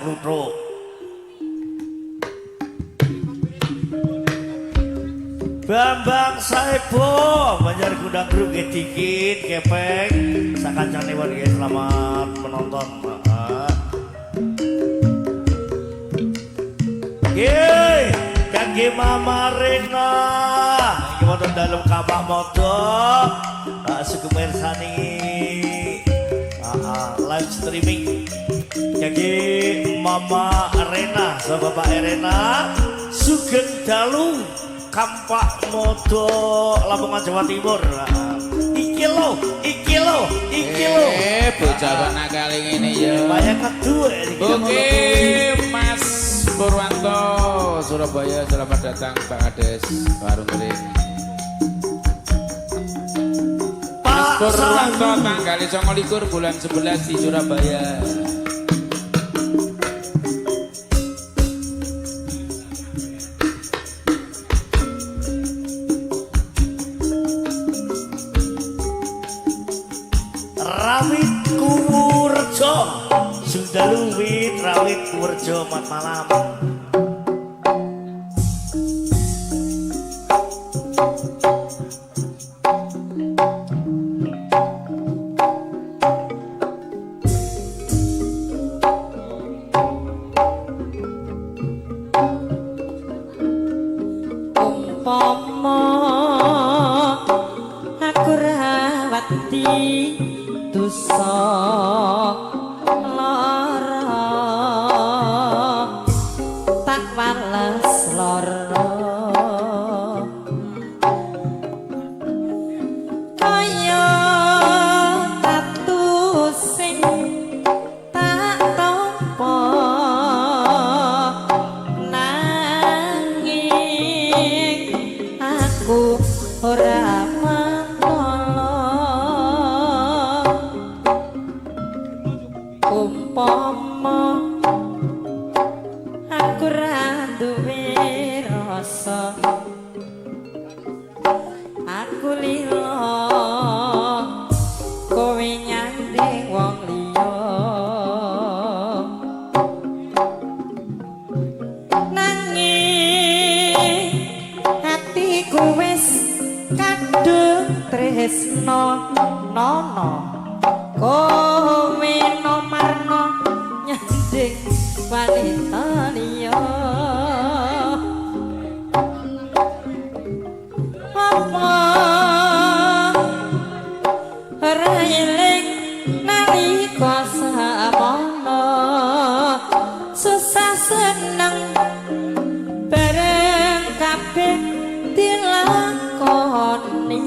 Nutruk. Bambang Saibo Banjar Gudang Grup dikit kepeng sakancane warga selamat menonton. Yeay kangge Mama Rena iki wonten dalem Kapak Modo suku mirsani live streaming kangge Mama Rena sama Bapak Rena Sugeng Dalu Kapak Modo Lamongan Jawa Timur. Iki lo bocah nakal ngene ya banyak kedua oke Mas Purwanto Surabaya selamat datang Pak Ades Warung Kering Mas Purwanto tanggal 29 bulan 11 di Surabaya. Rawit Kuwurjo Sundalu Wit Rawit Kuwurjo mat malam. Umpama aku rawati dosa lara tak wales lara kaya tatu sing tak tampa nanging aku ora umpama aku ra duwe rasa aku lila kowe nyanding wong liya nanging hatiku wis kadung tresno nono kowe nomarno nyanding wanita liya apa ora eling nalika samono susah seneng bareng kabeh dilakoni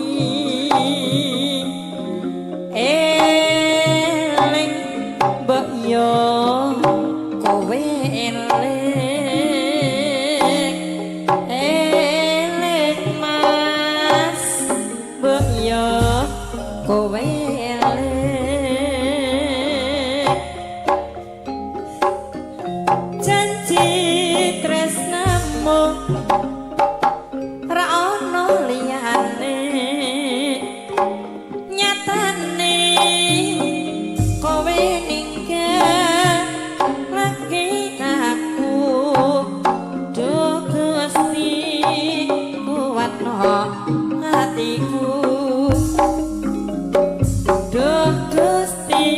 eling mbok yo kowe eling mas mbok yo kowe eling janji tresnamu ra ono liyane nyatane kowe ninggal lagi aku duh Gusti kuatno hatiku duh Gusti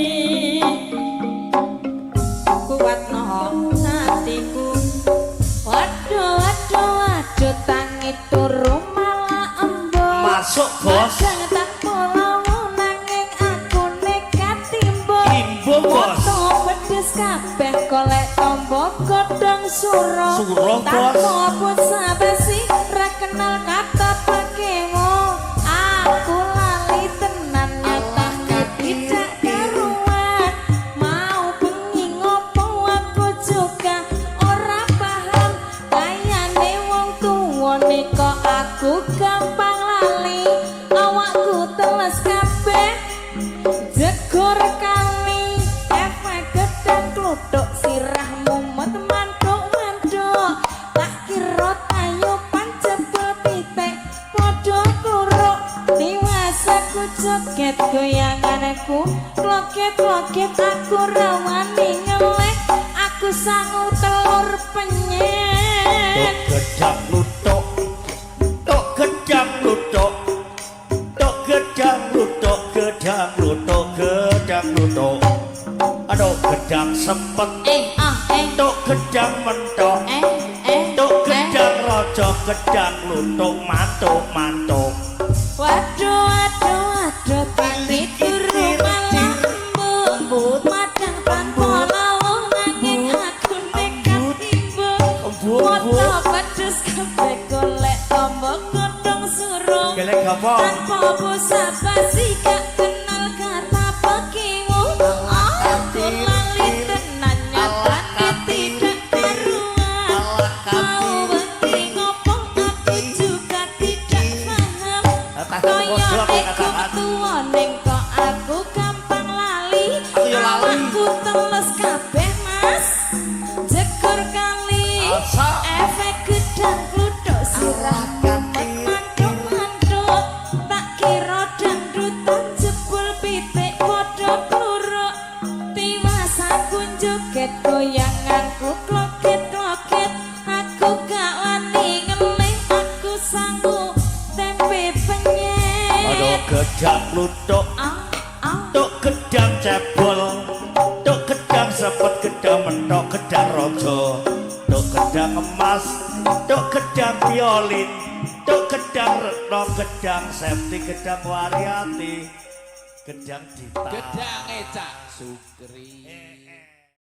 kuatno hatiku waduh tangi turu malah embun Masuk bos tak pola nanging aku nekat Imbo bos pedes kabeh golek tombo godhong suruh Suruh bos apa sabasi ra kenal kata pakewo aku lali tenan nyata tidak karuan mau bengi ngopo aku juga ora paham kayane wong tuwa nika aku gampang lali awakku teles kabeh jegur kali efek gedhe kluthuk sirahmu mantuk-mantuk tak kira tayo pancebul titik padha kluruk diwasaku joget goyanganku kloket-kloket aku rawani ngelek aku sangu telur penyet. Gedang lutok, tok gedang lutok, tok gedang lutok, gedang lutok, gedang lutok. Aduh gedang sepet, tok gedang mentok, tok gedang rojo, gedang lutok, mantuk mantuk. Waduh waduh waduh tani turu malam mbut madang tanpa lawang nanging aku nekat timbul foto pedes kabeh golek tombok godhong suruh Gelek apa? tanpa bosa basi gak kenal kata pekimu aku lali tenan nyatane tidak karuan kau beti ngopong aku juga tidak paham kaya iku tuwa ning kok aku gampang lali aku teles kabeh mas jegur kali efek gedang kluthuk sirahku mantuk-mantuk tak kira dangdutan jebul pitik padha kluruk tiwas aku joget goyanganku kloket-kloket aku gak wani ngeling aku sanggup tempe penyet. Aduh gedang lutok, tok gedang cebol, tok gedang sepet, gedang mentok, gedang rojo, tok gedang emas, tok gedang violin, tok gedang retno, gedang septi, gedang wariati, gedang dita. Gedange Cak Sukri.